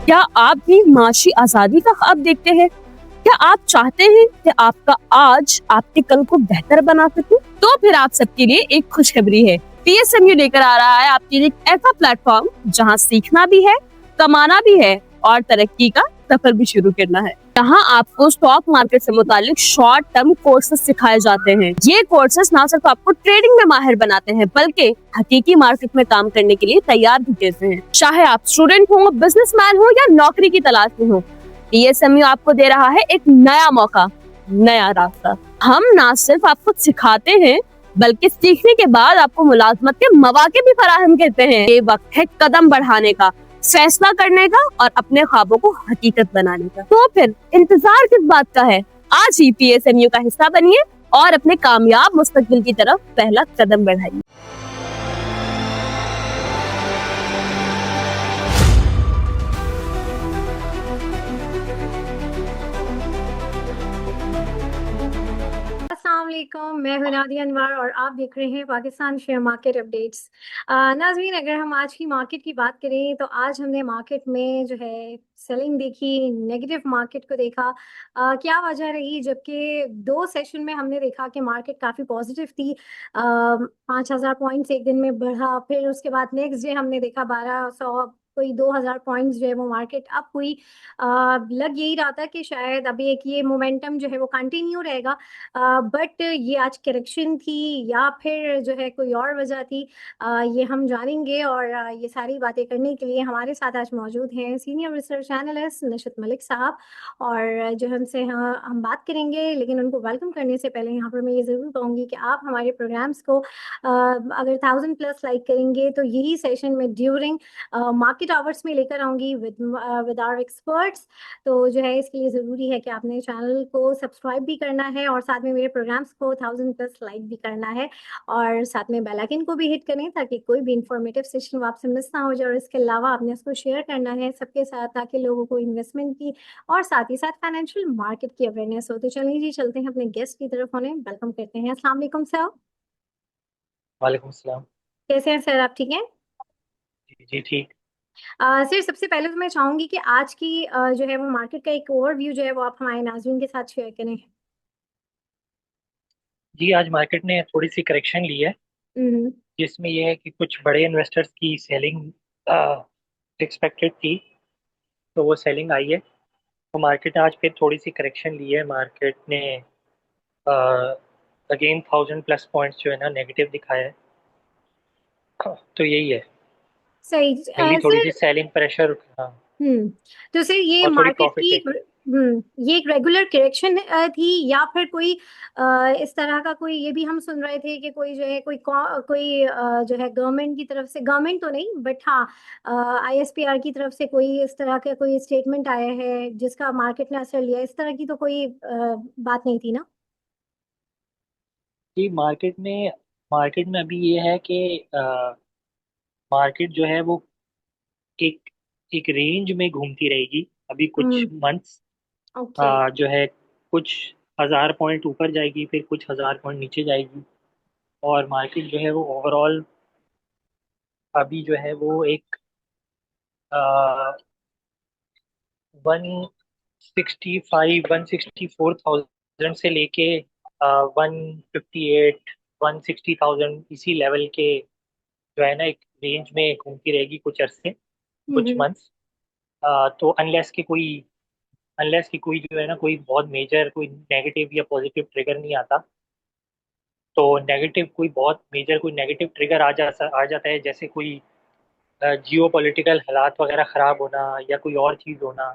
क्या आप भी माशी आजादी का ख्वाब देखते हैं? क्या आप चाहते हैं कि आपका आज आपके कल को बेहतर बना सके? तो फिर आप सबके लिए एक खुशखबरी है। पीएसएमयू लेकर आ रहा है आपके लिए एक ऐसा प्लेटफॉर्म जहां सीखना भी है, कमाना भी है और तरक्की का सफर भी शुरू करना है। यहाँ आपको स्टॉक मार्केट से मुतालिक शॉर्ट टर्म कोर्सेज सिखाए जाते हैं। ये कोर्सेज ना सिर्फ आपको ट्रेडिंग में माहिर बनाते हैं बल्कि हकीकी मार्केट में काम करने के लिए तैयार भी करते हैं। चाहे आप स्टूडेंट हो, बिजनेसमैन हो या नौकरी की तलाश में हो, पीएसएमयू आपको दे रहा है एक नया मौका, नया रास्ता। हम ना सिर्फ आपको सिखाते हैं बल्कि सीखने के बाद आपको मुलाजमत के मौके भी फराहम करते हैं। ये वक्त है कदम बढ़ाने का, फैसला करने का और अपने ख्वाबों को हकीकत बनाने का। तो फिर इंतजार किस बात का है? आज ही पीएसएमयू का हिस्सा बनिए और अपने कामयाब मुस्तकबिल की तरफ पहला कदम बढ़ाइए। अस्सलाम वालेकुम, मैं हूं नादिया अनवर और आप देख रहे हैं पाकिस्तान शेयर मार्केट अपडेट्स। नाज़रीन, अगर हम आज की मार्केट की बात करें तो आज हमने मार्केट में जो है सेलिंग देखी, नेगेटिव मार्केट को देखा। क्या वजह रही? जबकि दो सेशन में हमने देखा कि मार्केट काफ़ी पॉजिटिव थी। 5,000 पॉइंट्स एक दिन में बढ़ा, फिर उसके बाद नेक्स्ट डे हमने देखा 1,200 कोई 2,000 पॉइंट्स जो है वो मार्केट अप हुई। लग यही रहा था कि शायद अभी एक ये मोमेंटम जो है वो कंटिन्यू रहेगा, बट ये आज करेक्शन थी या फिर जो है कोई और वजह थी, ये हम जानेंगे। और ये सारी बातें करने के लिए हमारे साथ आज मौजूद हैं सीनियर रिसर्च एनालिस्ट नशत मलिक साहब, और जो हमसे हम बात करेंगे। लेकिन उनको वेलकम करने से पहले यहाँ पर मैं ये ज़रूर कहूँगी कि आप हमारे प्रोग्राम्स को अगर 1000+ लाइक करेंगे तो यही सेशन में ड्यूरिंग मार्केट आवर्स में लेकर आऊँगी विद आवर एक्सपर्ट्स। तो जो है इसके लिए ज़रूरी है कि आपने चैनल को सब्सक्राइब भी करना है और साथ में मेरे प्रोग्राम्स को 1000+ लाइक भी करना है, और साथ में बेल आइकन को भी हिट करें ताकि कोई भी इंफॉर्मेटिव सेशन आपसे मिस ना हो जाए। और इसके अलावा आपने उसको शेयर करना है सबके साथ ताकि लोगों को इन्वेस्टमेंट की और साथ ही साथ फाइनेंशियल मार्केट की अवेयरनेस हो। तो चलिए जी, चलते हैं अपने गेस्ट की तरफ, उन्हें वेलकम करते हैं। अस्सलाम वालेकुम सर। वालेकुम सलाम। कैसे हैं सर, आप ठीक हैं? जी जी ठीक। सर, सबसे पहले तो मैं चाहूंगी कि आज की जो है वो मार्केट का एक ओवरव्यू जो है वो आप हमारे नाज़रीन के साथ शेयर करें। जी, आज मार्केट ने थोड़ी सी करेक्शन ली है, हम्म। जिसमें यह है कि कुछ बड़े इन्वेस्टर्स की सेलिंग एक्सपेक्टेड थी, तो वो सेलिंग आई है। तो मार्केट ने आज फिर थोड़ी सी करेक्शन ली है। मार्केट ने अगेन 1000+ पॉइंट्स जो है ना नेगेटिव दिखाया है। तो यही है, सही। मेनली थोड़ी सी सर। Selling pressure. हाँ, हम्म। तो सर ये और थोड़ी मार्केट प्रॉफिट की टेकिंग। ये एक रेगुलर करेक्शन थी या फिर कोई इस तरह का कोई, ये भी हम सुन रहे थे कि कोई जो है कोई जो है गवर्नमेंट की तरफ से, गवर्नमेंट तो नहीं बट हाँ आईएसपीआर की तरफ से कोई इस तरह का कोई स्टेटमेंट आया है जिसका मार्केट ने असर लिया, इस तरह की तो कोई बात नहीं थी ना? जी, मार्केट में अभी ये है कि मार्केट जो है वो एक एक रेंज में घूमती रहेगी अभी कुछ हम्म। मंथ्स। ओके। जो है कुछ 1000 पॉइंट ऊपर जाएगी, फिर कुछ 1000 पॉइंट नीचे जाएगी। और मार्केट जो है वो ओवरऑल अभी जो है वो एक 165 164,000 से लेके 158 160,000 इसी लेवल के जो है ना एक रेंज में घूमती रहेगी कुछ अरसे, कुछ हम्म। मंथ्स। तो अनलेस की कोई जो है ना कोई बहुत मेजर कोई नेगेटिव या पॉजिटिव ट्रिगर नहीं आता, तो नेगेटिव कोई बहुत मेजर कोई नेगेटिव ट्रिगर आ जाता है, जैसे कोई जियो पॉलिटिकल हालात वगैरह ख़राब होना या कोई और चीज़ होना,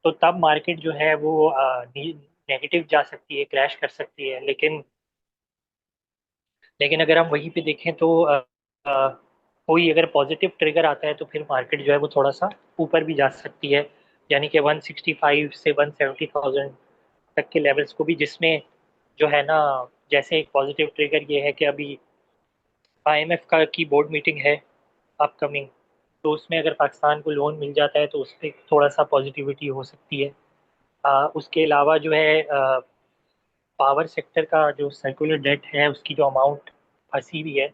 तो तब मार्केट जो है वो नेगेटिव जा सकती है, क्रैश कर सकती है। लेकिन अगर हम वहीं पे देखें तो अ, कोई अगर पॉजिटिव ट्रिगर आता है तो फिर मार्केट जो है वो थोड़ा सा ऊपर भी जा सकती है, यानी कि 165 से 170,000 तक के लेवल्स को भी, जिसमें जो है ना जैसे एक पॉजिटिव ट्रिगर ये है कि अभी आईएमएफ का की बोर्ड मीटिंग है अपकमिंग, तो उसमें अगर पाकिस्तान को लोन मिल जाता है तो उस पर थोड़ा सा पॉजिटिविटी हो सकती है। उसके अलावा जो है पावर सेक्टर का जो सर्कुलर डेट है उसकी जो अमाउंट फंसी हुई है,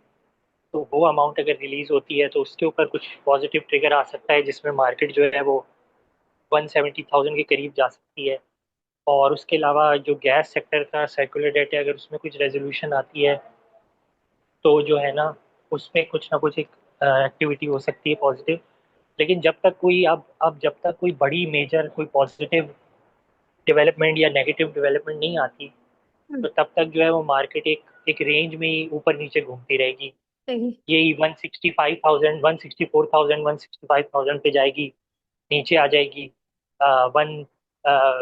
तो वो अमाउंट अगर रिलीज होती है तो उसके ऊपर कुछ पॉजिटिव ट्रिगर आ सकता है, जिसमें मार्केट जो है वो 170,000 के करीब जा सकती है। और उसके अलावा जो गैस सेक्टर का सर्कुलर डेट है, अगर उसमें कुछ रेजोल्यूशन आती है तो जो है ना, उसमें कुछ ना कुछ एक एक्टिविटी हो सकती है पॉजिटिव। लेकिन जब तक कोई अब जब तक कोई बड़ी मेजर कोई पॉजिटिव डेवलपमेंट या नेगेटिव डेवलपमेंट नहीं आती, हम्म, तो तब तक जो है वो मार्केट एक एक रेंज में ही ऊपर नीचे घूमती रहेगी। सही। यही 165,000, 164,000, 165,000 पे जाएगी, नीचे आ जाएगी, वन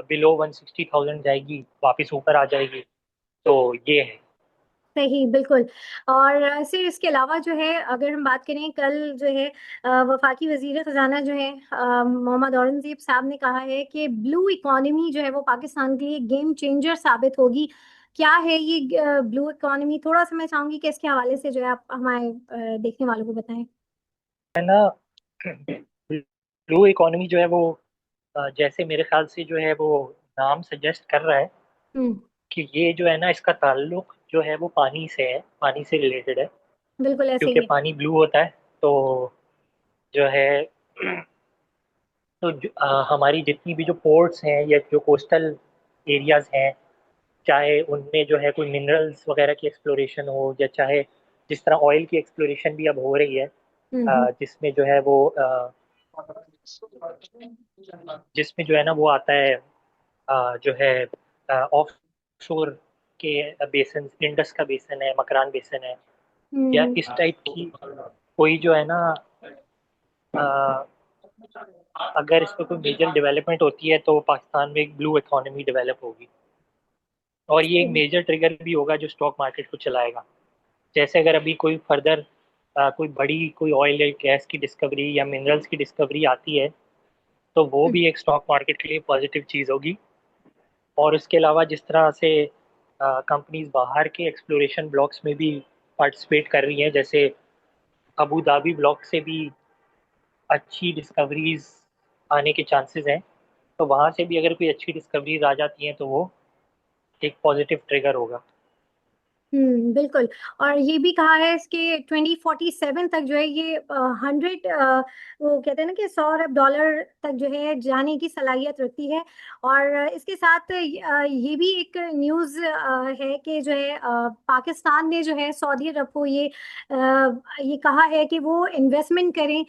बिलो 160,000 जाएगी, वापस ऊपर आ जाएगी। तो ये है। सही, बिल्कुल। और सिर्फ इसके अलावा जो है, अगर हम बात करें, कल जो है वफाकी वजीर खजाना जो है मोहम्मद औरंगजेब साहब ने कहा है कि ब्लू इकोनॉमी जो है वो पाकिस्तान के लिए गेम चेंजर साबित होगी। क्या है ये ब्लू इकोनॉमी? थोड़ा सा मैं चाहूंगी कि इसके हवाले से जो है आप हमारे देखने वालों को बताएं। है ना, ब्लू इकोनॉमी जो है वो जैसे मेरे ख्याल से जो है वो नाम सजेस्ट कर रहा है हम्म, कि ये जो है ना, इसका ताल्लुक जो है वो पानी से है, पानी से रिलेटेड है। बिल्कुल ऐसे क्योंकि ही है। पानी ब्लू होता है, तो जो है तो हमारी जितनी भी जो पोर्ट्स हैं या जो कोस्टल एरियाज हैं, चाहे उनमें जो है कोई मिनरल्स वगैरह की एक्सप्लोरेशन हो, या चाहे जिस तरह ऑयल की एक्सप्लोरेशन भी अब हो रही है, हम्म, जिसमें जो है वो जिसमें जो है ना वो आता है, जो है ऑफ शोर के बेसन, इंडस का बेसन है, मकरान बेसन है, या हम्म, इस टाइप की कोई जो है ना, अ, अगर इस पर कोई मेजर डेवलपमेंट होती है तो पाकिस्तान में एक ब्लू इकोनॉमी डेवलप होगी। और ये एक हम्म, मेजर ट्रिगर भी होगा जो स्टॉक मार्केट को चलाएगा। जैसे अगर अभी कोई फर्दर कोई बड़ी कोई ऑयल या गैस की डिस्कवरी या मिनरल्स की डिस्कवरी आती है, तो वो हम्म, भी एक स्टॉक मार्केट के लिए पॉजिटिव चीज़ होगी। और उसके अलावा जिस तरह से कंपनीज बाहर के एक्सप्लोरेशन ब्लॉक्स में भी पार्टिसिपेट कर रही हैं, जैसे अबू धाबी ब्लॉक से भी अच्छी डिस्कवरीज आने के चांसेस हैं, तो वहाँ से भी अगर कोई अच्छी डिस्कवरीज आ जाती हैं तो वो एक पॉजिटिव ट्रिगर होगा। बिल्कुल। और ये भी कहा है इसके 2047 तक जो है ये 100, वो कहते हैं ना कि 100 अरब डॉलर तक जो है जाने की सलाहियत रखती है। और इसके साथ ये भी एक न्यूज़ है कि जो है पाकिस्तान ने जो है सऊदी अरब को ये कहा है कि वो इन्वेस्टमेंट करें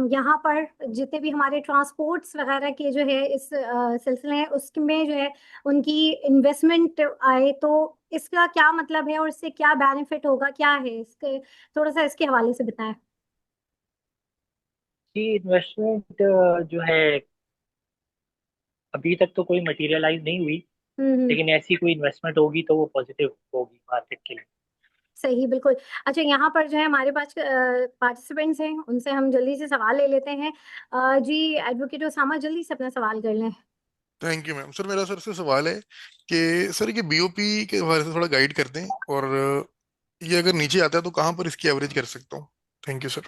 यहाँ पर, जितने भी हमारे ट्रांसपोर्ट्स वगैरह के जो है इस सिलसिले हैं उसमें जो है उनकी इन्वेस्टमेंट आए। तो इसका क्या मतलब है और इससे क्या बेनिफिट होगा, क्या है इसके? थोड़ा सा इसके हवाले से बताएं। कि इन्वेस्टमेंट जो है अभी तक तो कोई मटेरियलाइज नहीं हुई, हम्म, लेकिन ऐसी कोई इन्वेस्टमेंट होगी तो वो पॉजिटिव होगी मार्केट के लिए। सही, बिल्कुल। अच्छा, यहाँ पर जो है हमारे पास पार्टिसिपेंट्स हैं, उनसे हम जल्दी से सवाल ले लेते हैं। जी, एडवोकेट उसामा, जल्दी से अपना सवाल कर लें। Thank you ma'am. सर मेरा सर से सवाल है कि सर ये बीओपी के बारे से थोड़ा गाइड कर दें, और ये अगर नीचे आता है तो कहाँ पर इसकी एवरेज कर सकता हूँ। Thank you sir.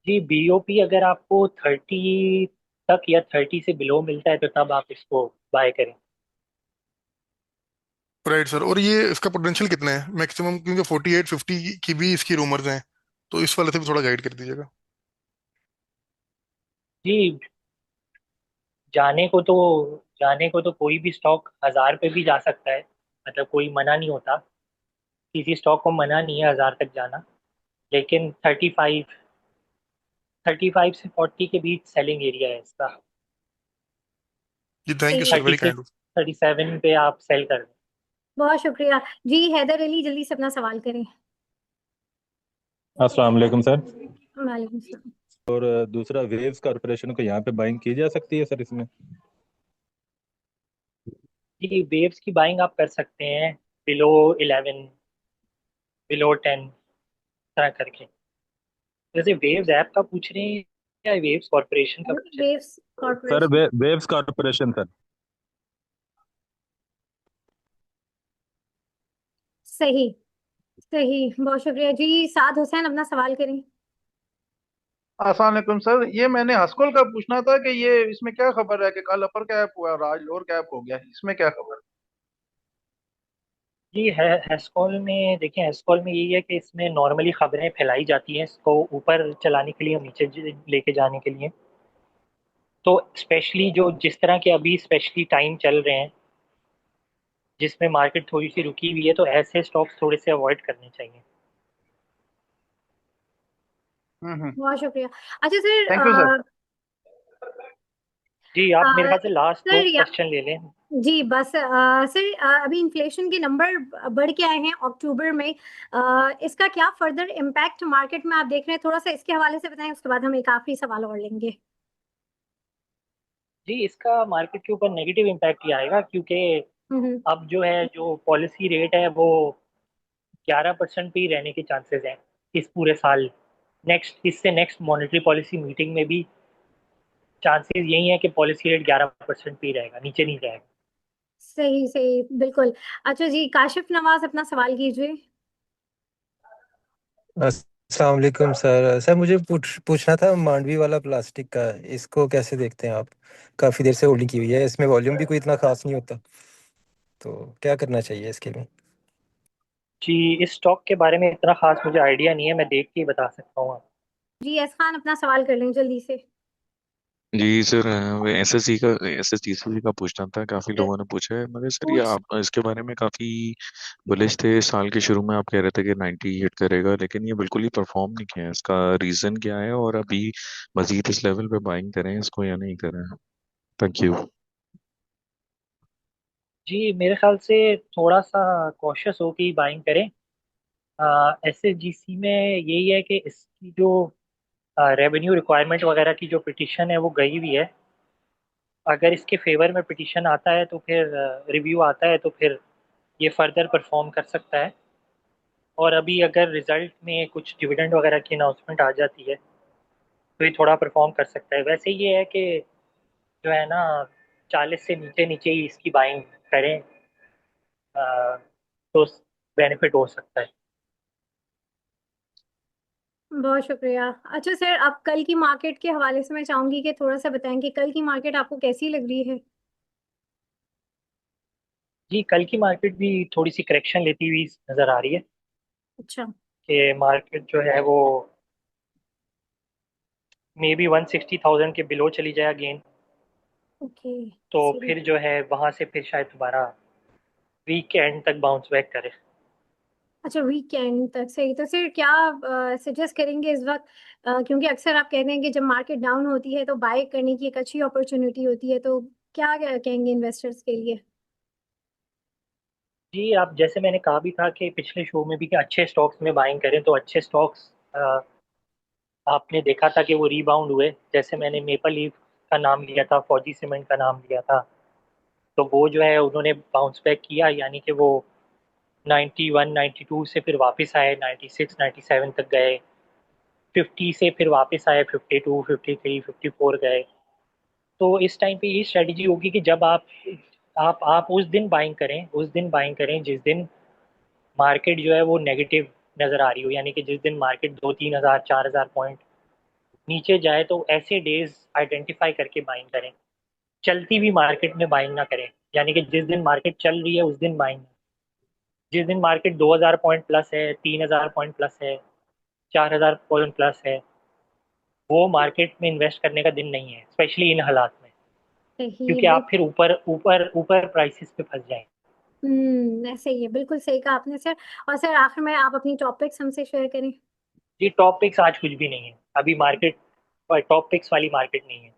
जी, बीओपी अगर आपको 30 तक या 30 से बिलो मिलता है तो तब आप इसको बाय करें। Right sir. और ये इसका पोटेंशियल कितना है मैक्सिमम, क्योंकि 48 50 की भी इसकी रूमर्स हैं, तो इस वाले से भी थोड़ा गाइड कर दीजिएगा। जी, जाने को तो कोई भी स्टॉक 1,000 पे भी जा सकता है, मतलब कोई मना नहीं होता, किसी स्टॉक को मना नहीं है 1,000 तक जाना। लेकिन 35 से 40 के बीच सेलिंग एरिया है इसका। जी थैंक यू सर, सही, वेरी 36, काइंड। 37 पे आप सेल कर दें। बहुत शुक्रिया। जी, हैदर अली, जल्दी से अपना सवाल करें। अस्सलाम वालेकुम सर। वालेकुम सलाम। और दूसरा, वेव्स कॉरपोरेशन को यहाँ पे बाइंग की जा सकती है सर इसमें? जी, वेव्स की बाइंग आप कर सकते हैं बिलो 11, बिलो 10, तरह करके। जैसे वेव्स ऐप का पूछ रहे हैं या वेव्स कॉर्पोरेशन का पूछ रहे हैं? Waves sir corporation. Waves corporation sir. सही, सही, बहुत शुक्रिया जी। साद हुसैन, अपना सवाल करें। अस्सलाम वालेकुम सर, ये मैंने हस्कोल का पूछना था कि ये इसमें क्या खबर है कि कल अपर कैप हुआ और आज लोअर कैप हो गया, इसमें क्या खबर जी है हेस्कॉल में। देखिए हेस्कॉल में यही है कि इसमें नॉर्मली खबरें फैलाई जाती हैं इसको ऊपर चलाने के लिए और नीचे लेके जाने के लिए। तो स्पेशली जो जिस तरह के अभी स्पेशली टाइम चल रहे हैं जिसमें मार्केट थोड़ी सी रुकी हुई है, तो ऐसे स्टॉक्स थोड़े से अवॉइड करने चाहिए। बहुत शुक्रिया। अच्छा सर, थैंक यू सर। जी आप मेरे ख्याल से लास्ट दो सर क्वेश्चन ले लें। जी बस सर, अभी इन्फ्लेशन के नंबर बढ़ के आए हैं अक्टूबर में। इसका क्या फर्दर इम्पैक्ट मार्केट में आप देख रहे हैं, थोड़ा सा इसके हवाले से बताएं, उसके बाद हम एक आखिरी सवाल और लेंगे। जी इसका मार्केट के ऊपर नेगेटिव इम्पैक्ट ही आएगा, क्योंकि हम्म। अब जो है जो पॉलिसी रेट है वो 11% पे ही रहने के चांसेस हैं इस पूरे साल। इससे नेक्स्ट मॉनेटरी पॉलिसी मीटिंग में भी चांसेस यही है कि पॉलिसी रेट 11% पे ही रहेगा, नीचे नहीं जाएगा। सही सही, बिल्कुल। अच्छा जी, काशिफ नवाज अपना सवाल कीजिए। अस्सलाम वालेकुम सर। सर मुझे पूछना था मांडवी वाला प्लास्टिक का, इसको कैसे देखते हैं आप? काफ़ी देर से होल्डिंग की हुई है, इसमें वॉल्यूम भी कोई इतना खास नहीं होता, तो क्या करना चाहिए इसके लिए? जी इस स्टॉक के बारे में इतना खास मुझे आइडिया नहीं है, मैं देख के ही बता सकता हूँ। जी एस खान अपना सवाल कर लें जल्दी से। जी सर, एसएसटीसी का पूछना था। काफी लोगों ने पूछा है, मगर सर ये पूछ आप इसके बारे में काफी बुलिश थे। साल के शुरू में आप कह रहे थे कि 90 हिट करेगा, लेकिन ये बिल्कुल ही परफॉर्म नहीं किया है। इसका रीजन क्या है, और अभी मजीद इस लेवल पे बाइंग करें इसको या नहीं करें? Thank you. जी मेरे ख्याल से थोड़ा सा कॉशियस होकर ही बाइंग करें। एसएसजीसी में यही है कि इसकी जो रेवेन्यू रिक्वायरमेंट वगैरह की जो पिटिशन है वो गई हुई है। अगर इसके फेवर में पिटिशन आता है तो फिर रिव्यू आता है तो फिर ये फर्दर परफॉर्म कर सकता है। और अभी अगर रिजल्ट में कुछ डिविडेंड वगैरह की अनाउंसमेंट आ जाती है तो ये थोड़ा परफॉर्म कर सकता है। वैसे ये है कि जो है ना 40 से नीचे नीचे ही इसकी बाइंग करें, तो बेनिफिट हो सकता है। बहुत शुक्रिया। अच्छा सर, अब कल की मार्केट के हवाले से मैं चाहूंगी कि थोड़ा सा बताएं कि कल की मार्केट आपको कैसी लग रही है। जी कल की मार्केट भी थोड़ी सी करेक्शन लेती हुई नज़र आ रही है अच्छा। कि मार्केट जो है वो मे बी 160,000 के बिलो चली जाए अगेन। ओके। तो सही। फिर जो है वहाँ से फिर शायद दोबारा वीक के एंड तक बाउंस बैक करे। अच्छा, वीकेंड तक, सही। तो फिर क्या सजेस्ट करेंगे इस वक्त, क्योंकि अक्सर आप कहते हैं कि जब मार्केट डाउन होती है तो बाय करने की एक अच्छी अपॉर्चुनिटी होती है, तो क्या कहेंगे इन्वेस्टर्स के लिए। जी आप जैसे मैंने कहा भी था कि पिछले शो में भी कि अच्छे स्टॉक्स में बाइंग करें, तो अच्छे स्टॉक्स आपने देखा था कि वो रीबाउंड हुए। जैसे मैंने मेपल लीफ का नाम लिया था, फौजी सीमेंट का नाम लिया था, तो वो जो है उन्होंने बाउंस बैक किया, यानी कि वो 91 92 से फिर वापस आए, 96 97 तक गए, 50 से फिर वापस आए, 52 53 54 गए। तो इस टाइम पे ये स्ट्रेटजी होगी कि जब आप उस दिन बाइंग करें, उस दिन बाइंग करें जिस दिन मार्केट जो है वो नेगेटिव नज़र आ रही हो, यानी कि जिस दिन मार्केट 2-3 हज़ार 4 हज़ार पॉइंट नीचे जाए, तो ऐसे डेज आइडेंटिफाई करके बाइंग करें। चलती हुई मार्केट में बाइंग ना करें, यानी कि जिस दिन मार्केट चल रही है उस दिन बाइंग। जिस दिन मार्केट 2,000 पॉइंट प्लस है, 3,000 पॉइंट प्लस है, 4,000 पॉइंट प्लस है, वो मार्केट में इन्वेस्ट करने का दिन नहीं है, स्पेशली इन हालात में, सही। क्योंकि आप फिर ऊपर ऊपर ऊपर प्राइसेस पे फंस जाएंगे। ऐसे ही है, बिल्कुल सही कहा आपने सर। और सर आखिर में आप अपनी टॉपिक्स हमसे शेयर करें। जी टॉप पिक्स आज कुछ भी नहीं है, अभी मार्केट टॉप पिक्स वाली मार्केट नहीं है।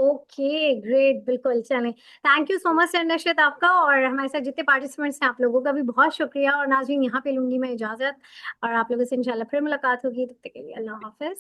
ओके ग्रेट, बिल्कुल चलें। Thank you so much sir Nusrat आपका, और हमारे साथ जितने पार्टिसिपेंट्स हैं आप लोगों का भी बहुत शुक्रिया। और नाज़रीन, यहाँ पे लूंगी मैं इजाजत, और आप लोगों से इंशाल्लाह फिर मुलाकात होगी। तब तक के लिए अल्लाह हाफिज।